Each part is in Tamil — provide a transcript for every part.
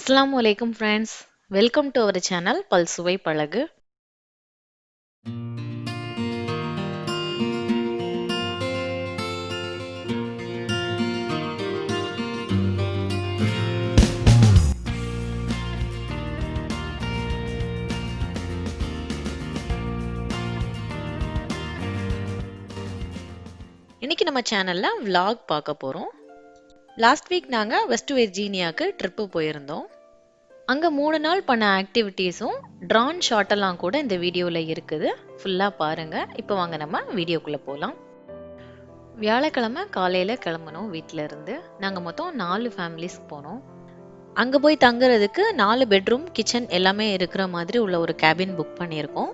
Assalamu alaikum friends. Welcome to our channel PALSUVAI PAZHAGU. இன்னைக்கு நம்ம சேனல்ல vlog பார்க்க போறோம். லாஸ்ட் வீக் நாங்க வெஸ்ட் வெர்ஜீனியாக்கு ட்ரிப்பு போயிருந்தோம். அங்க 3 நாள் பண்ண ஆக்டிவிட்டீஸும் ட்ரான் ஷாட் எல்லாம் கூட இந்த வீடியோல இருக்குது. ஃபுல்லா பாருங்க. இப்போ வாங்க நம்ம வீடியோக்குள்ள போலாம். வியாழக்கிழமை காலையில கிளம்பணும் வீட்ல இருந்து. நாங்க மொத்தம் 4 ஃபேமிலிஸ் போனோம். அங்க போய் தங்குறதுக்கு 4 பெட்ரூம், கிச்சன் எல்லாமே இருக்கிற மாதிரி உள்ள ஒரு கேபின் புக் பண்ணியிருக்கோம்.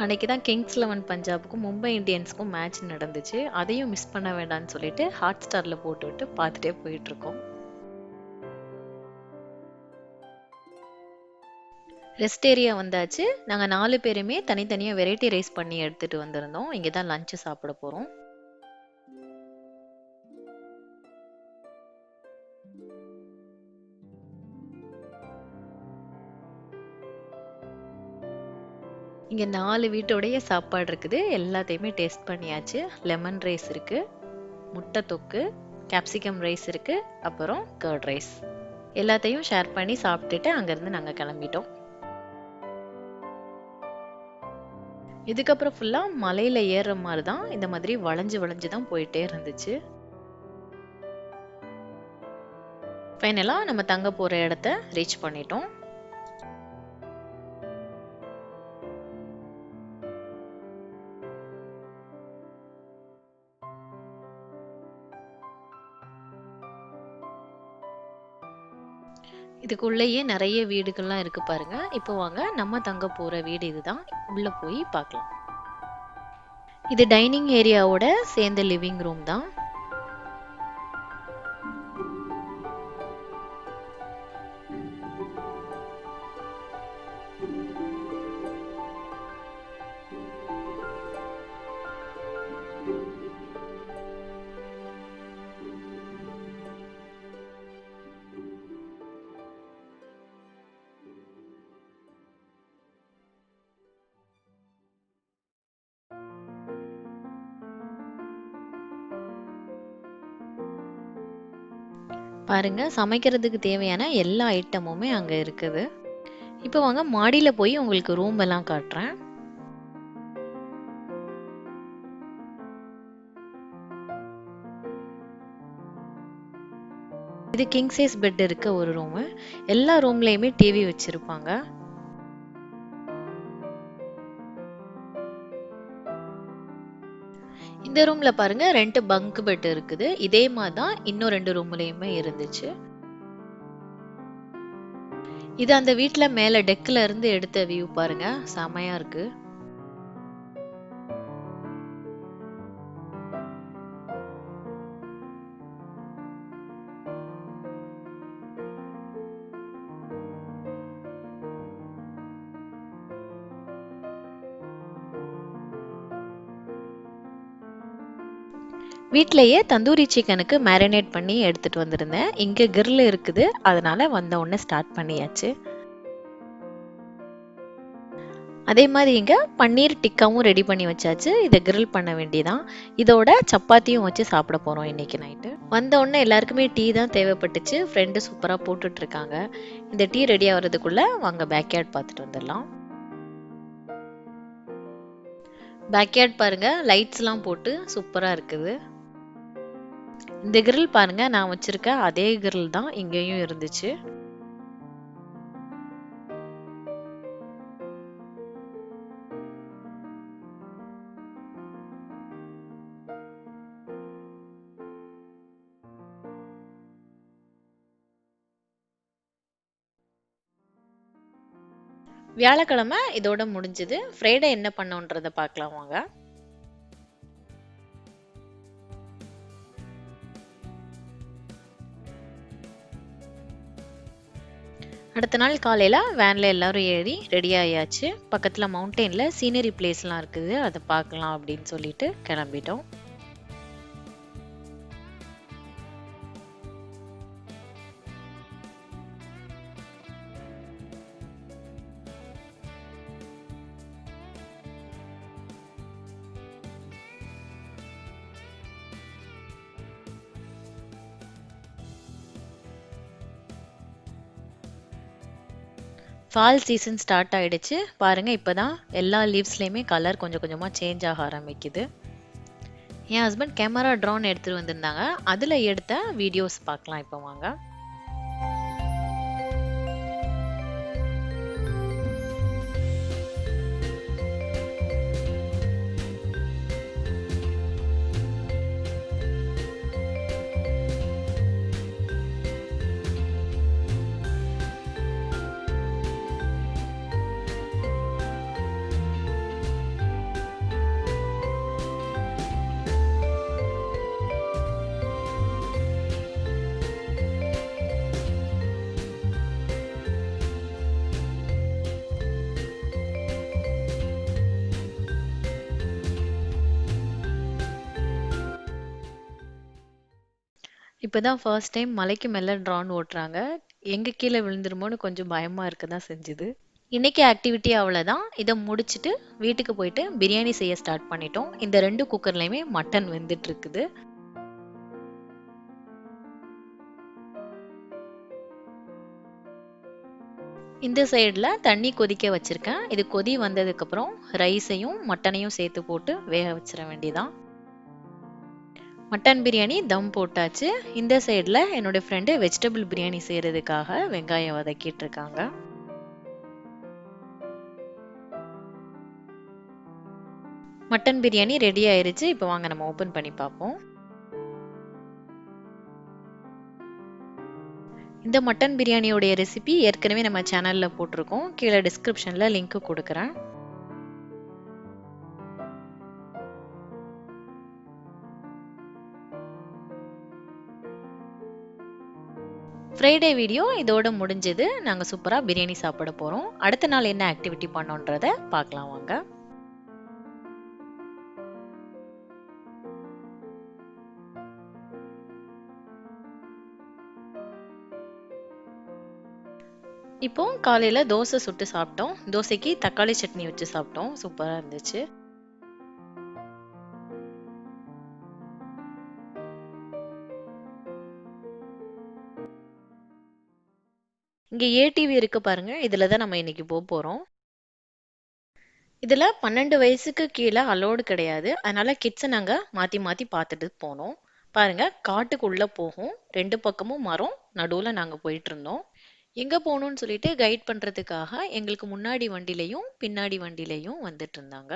அன்னைக்கு தான் கிங்ஸ் 11 பஞ்சாபுக்கும் மும்பை இந்தியன்ஸ்க்கும் மேட்ச் நடந்துச்சு. அதையும் மிஸ் பண்ண வேண்டாம்னு சொல்லிட்டு ஹாட் ஸ்டார்ல போட்டுவிட்டு பார்த்துட்டே போயிட்டு இருக்கோம். ரெஸ்ட் ஏரியா வந்தாச்சு. நாங்க 4 பேருமே தனித்தனியா வெரைட்டி ரைஸ் பண்ணி எடுத்துட்டு வந்திருந்தோம். இங்க தான் லஞ்ச் சாப்பிட போறோம். இங்க 4 வீட்டோடைய சாப்பாடு இருக்குது. எல்லாத்தையுமே டேஸ்ட் பண்ணியாச்சு. லெமன் ரைஸ் இருக்கு, முட்டை தொக்கு, கேப்சிகம் ரைஸ் இருக்கு, அப்புறம் கர்ட் ரைஸ். எல்லாத்தையும் ஷேர் பண்ணி சாப்பிட்டுட்டு அங்கிருந்து நாங்க கிளம்பிட்டோம். இதுக்கப்புறம் ஃபுல்லா மலையில ஏறுற மாதிரி தான் இந்த மாதிரி வளைஞ்சு வளைஞ்சு தான் போயிட்டே இருந்துச்சு. ஃபைனலா நம்ம தங்க போற இடத்த ரீச் பண்ணிட்டோம். இதுக்குள்ளேயே நிறைய வீடுகள்லாம் இருக்கு பாருங்க. இப்போ வாங்க நம்ம தங்க போற வீடு இதுதான். உள்ள போய் பார்க்கலாம். இது டைனிங் ஏரியாவோட சேர்ந்த லிவிங் ரூம் தான். பாருங்க, சமைக்கிறதுக்கு தேவையான எல்லா ஐட்டமுமே அங்க இருக்குது. இப்போ வாங்க மாடியில போய் உங்களுக்கு ரூம் எல்லாம் காட்டுறேன். இது கிங் சைஸ் பெட் இருக்க ஒரு ரூம். எல்லா ரூம்லயுமே டிவி வச்சிருப்பாங்க. இந்த ரூம்ல பாருங்க 2 பங்க் பெட் இருக்குது. இதே மாதிரி தான் இன்னும் 2 ரூம்லயுமே இருந்துச்சு. இது அந்த வீட்ல மேல டெக்ல இருந்து எடுத்த வியூ பாருங்க. செமையா இருக்கு. வீட்லயே தந்தூரி சிக்கனுக்கு மேரினேட் பண்ணி எடுத்துட்டு வந்திருந்தேன். இங்க கிரில் இருக்குது. அதனால வந்த உடனே ஸ்டார்ட் பண்ணியாச்சு. அதே மாதிரி இங்க பன்னீர் டிக்காவும் ரெடி பண்ணி வச்சாச்சு. இதை கிரில் பண்ண வேண்டியதான். இதோட சப்பாத்தியும் வச்சு சாப்பிட போறோம் இன்னைக்கு நைட்டு. வந்த உடனே எல்லாருக்குமே டீ தான் தேவைப்பட்டுச்சு. ஃப்ரெண்டு சூப்பரா போட்டுட்டு இருக்காங்க. இந்த டீ ரெடி ஆகிறதுக்குள்ள வாங்க பேக்யார்ட் பார்த்துட்டு வந்துடலாம். பேக்யார்ட் பாருங்க, லைட்ஸ் எல்லாம் போட்டு சூப்பரா இருக்குது. இந்த கிரில் பாருங்க, நான் வச்சிருக்க அதே கிரில் தான் இங்கேயும் இருந்துச்சு. வியாழக்கிழமை இதோட முடிஞ்சது. ஃப்ரைடே என்ன பண்ணோன்றத பார்க்கலாம் வாங்க. அடுத்த நாள் காலையில வேன்ல எல்லாரும் ஏறி ரெடி ஆயாச்சு. பக்கத்துல மவுண்டெயின்ல சீனரி பிளேஸ்லாம் இருக்குது. அத பார்க்கலாம் அப்படின்னு சொல்லிட்டு கிளம்பிட்டோம். ஃபால் சீசன் ஸ்டார்ட் ஆயிடுச்சு. பாருங்க இப்பதான் எல்லா லீவ்ஸ்லயுமே கலர் கொஞ்சம் கொஞ்சமா சேஞ்ச் ஆக ஆரம்பிக்குது. என் ஹஸ்பண்ட் கேமரா ட்ரோன் எடுத்துட்டு வந்திருந்தாங்க. அதுல எடுத்த வீடியோஸ் பார்க்கலாம் இப்போ வாங்க. இப்பதான் ஃபர்ஸ்ட் டைம் மலைக்கு மேல ட்ரோன் ஓட்டுறாங்க. எங்க கீழே விழுந்துருமோன்னு கொஞ்சம் பயமா இருக்க தான் செஞ்சுது. இன்னைக்கு ஆக்டிவிட்டி அவ்வளவுதான். இதை முடிச்சிட்டு வீட்டுக்கு போயிட்டு பிரியாணி செய்ய ஸ்டார்ட் பண்ணிட்டோம். இந்த 2 குக்கர்லயுமே மட்டன் வெந்துட்டு இருக்குது. இந்த சைடுல தண்ணி கொதிக்க வச்சிருக்கேன். இது கொதி வந்ததுக்கு அப்புறம் ரைஸையும் மட்டனையும் சேர்த்து போட்டு வேக வச்சிட வேண்டியதான். மட்டன் பிரியாணி தம் போட்டாச்சு. இந்த சைடுல என்னோட ஃப்ரெண்டு வெஜிடபிள் பிரியாணி செய்யறதுக்காக வெங்காயம் வதக்கிட்டு இருக்காங்க. மட்டன் பிரியாணி ரெடி ஆயிருச்சு. இப்போ வாங்க நம்ம ஓபன் பண்ணி பார்ப்போம். இந்த மட்டன் பிரியாணியோடைய ரெசிபி ஏற்கனவே நம்ம சேனல்ல போட்டிருக்கோம். கீழே டிஸ்கிரிப்ஷன்ல லிங்க் கொடுக்குறேன். ஃப்ரைடே வீடியோ இதோட முடிஞ்சது. நாங்க சூப்பரா பிரியாணி சாப்பிட போறோம். அடுத்த நாள் என்ன ஆக்டிவிட்டி பண்ணோன்றத பார்க்கலாம் வாங்க. இப்போ காலையில தோசை சுட்டு சாப்பிட்டோம். தோசைக்கு தக்காளி சட்னி வச்சு சாப்பிட்டோம். சூப்பரா இருந்துச்சு. இங்க ஏடிவி இருக்கு பாருங்க. இதுல தான் நம்ம இன்னைக்கு போறோம். இதுல 12 வயசுக்கு கீழே அலோடு கிடையாது. அதனால கிட்ஸை நாங்க மாத்தி மாத்தி பார்த்துட்டு போனோம். பாருங்க காட்டுக்குள்ள போகும். 2 பக்கமும் மரம். நடுவுல நாங்க போயிட்டு இருந்தோம். எங்க போகணும்னு சொல்லிட்டு கைட் பண்றதுக்காக எங்களுக்கு முன்னாடி வண்டிலையும் பின்னாடி வண்டிலையும் வந்துட்டு இருந்தாங்க.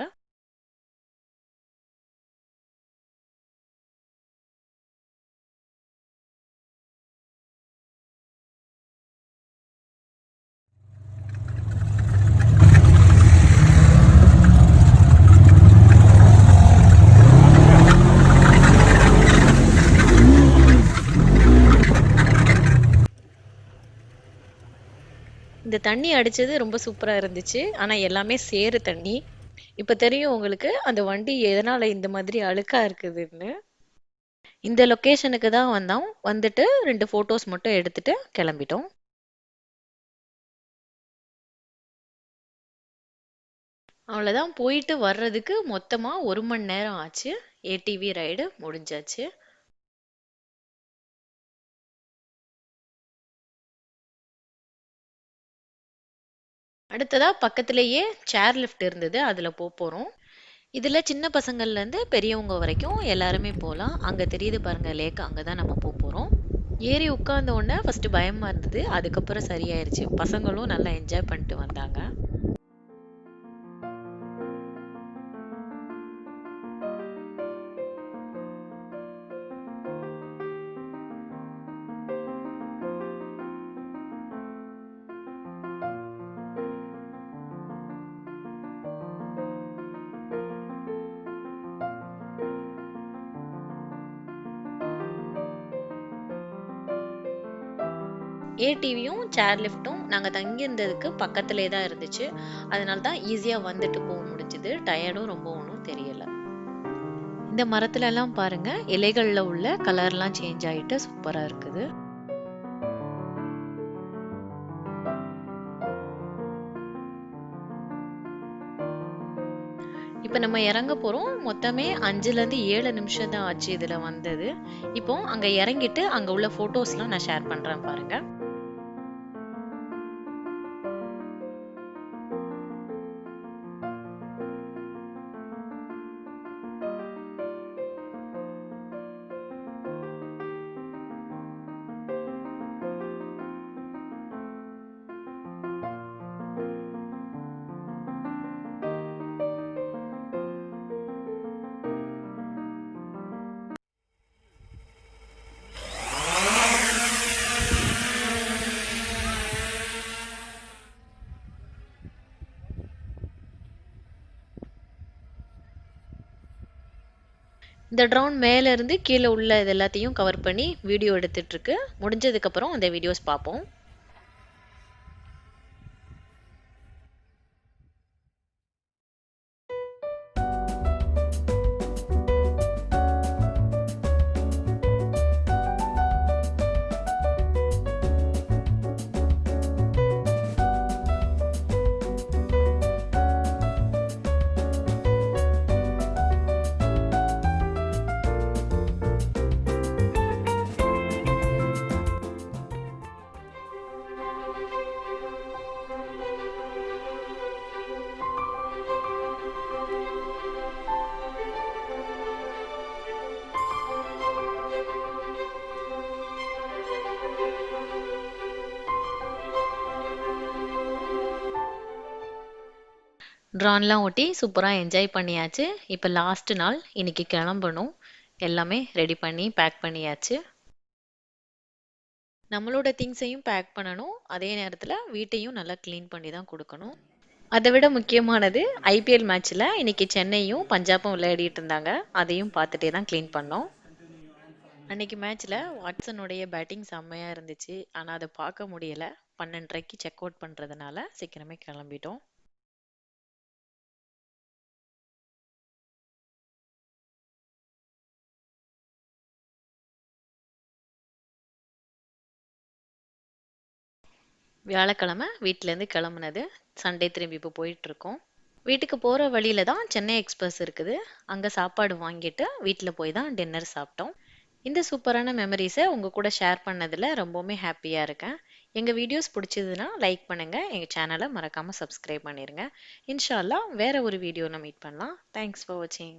இந்த தண்ணி அடிச்சது ரொம்ப சூப்பரா இருந்துச்சு. ஆனா எல்லாமே சேறு தண்ணி. இப்ப தெரியும் உங்களுக்கு அந்த வண்டி எதனால இந்த மாதிரி அழுக்கா இருக்குதுன்னு. இந்த லொகேஷனுக்கு தான் வந்தோம். வந்துட்டு 2 போட்டோஸ் மட்டும் எடுத்துட்டு கிளம்பிட்டோம். அவ்வளவுதான். போயிட்டு வர்றதுக்கு மொத்தமா 1 மணி நேரம் ஆச்சு. ஏடிவி ரைடு முடிஞ்சாச்சு. அடுத்ததா பக்கத்திலேயே சேர் லிஃப்ட் இருந்தது. அதுல போறோம். இதுல சின்ன பசங்கள்ல இருந்து பெரியவங்க வரைக்கும் எல்லாருமே போலாம். அங்க தெரியுது பாருங்க லேக். அங்கதான் நம்ம போறோம். ஏறி உட்கார்ந்த உடனே ஃபர்ஸ்ட் பயமா இருந்தது. அதுக்கப்புறம் சரியாயிருச்சு. பசங்களும் நல்லா என்ஜாய் பண்ணிட்டு வந்தாங்க. ஏடிவியும் சேர் லிஃப்ட்டும் நாங்க தங்கியிருந்ததுக்கு பக்கத்திலே தான் இருந்துச்சு. அதனால தான் ஈஸியா வந்துட்டு போ முடிஞ்சுது. டயர்டும் ரொம்ப ஒண்ணும் தெரியல. இந்த மரத்துல எல்லாம் பாருங்க, இலைகள்ல உள்ள கலர்லாம் சேஞ்ச் ஆயிட்டு சூப்பரா இருக்குது. இப்ப நம்ம இறங்க போறோம். மொத்தமே 5லேருந்து 7 நிமிஷம் தான் ஆச்சு இதுல வந்தது. இப்போ அங்க இறங்கிட்டு அங்க உள்ள ஃபோட்டோஸ்லாம் நான் ஷேர் பண்றேன் பாருங்க. இந்த ட்ரோன் மேல இருந்து கீழ உள்ள இது எல்லாத்தையும் கவர் பண்ணி வீடியோ எடுத்துட்டு இருக்கு. முடிஞ்சதுக்கு அப்புறம் அந்த வீடியோஸ் பார்ப்போம். ட்ரான்லாம் ஓட்டி சூப்பரா என்ஜாய் பண்ணியாச்சு. இப்ப லாஸ்ட் நாள். இன்னைக்கு கிளம்பணும். எல்லாமே ரெடி பண்ணி பேக் பண்ணியாச்சு. நம்மளோட திங்ஸையும் பேக் பண்ணணும். அதே நேரத்துல வீட்டையும் நல்லா கிளீன் பண்ணி தான் குடுக்கணும். அத விட முக்கியமானது ஐபிஎல் மேட்ச்ல இன்னைக்கு சென்னையும் பஞ்சாபும் விளையாடிட்டு இருந்தாங்க. அதையும் பார்த்துட்டே தான் கிளீன் பண்ணோம். அன்னைக்கு மேட்ச்ல வாட்சனுடைய பேட்டிங் செம்மையா இருந்துச்சு. ஆனா அத பார்க்க முடியல. 12:30க்கு செக் அவுட் பண்றதுனால சீக்கிரமே கிளம்பிட்டோம். வியாழக்கிழமை வீட்ல இருந்து கிளம்புனது. சண்டே திரும்பி இப்போ போயிட்டு இருக்கோம். வீட்டுக்கு போற வழியில தான் சென்னை எக்ஸ்பிரஸ் இருக்குது. அங்க சாப்பாடு வாங்கிட்டு வீட்ல போய் தான் டின்னர் சாப்பிட்டோம். இந்த சூப்பரான மெமரீஸை உங்க கூட ஷேர் பண்ணதுல ரொம்பவுமே ஹாப்பியா இருக்கேன். எங்க வீடியோஸ் பிடிச்சதுன்னா லைக் பண்ணுங்க. எங்க சேனலை மறக்காம சப்ஸ்கிரைப் பண்ணிருங்க. இன்ஷா அல்லாஹ் வேற ஒரு வீடியோல மீட் பண்ணலாம். தேங்க்ஸ் ஃபார் வாட்சிங்.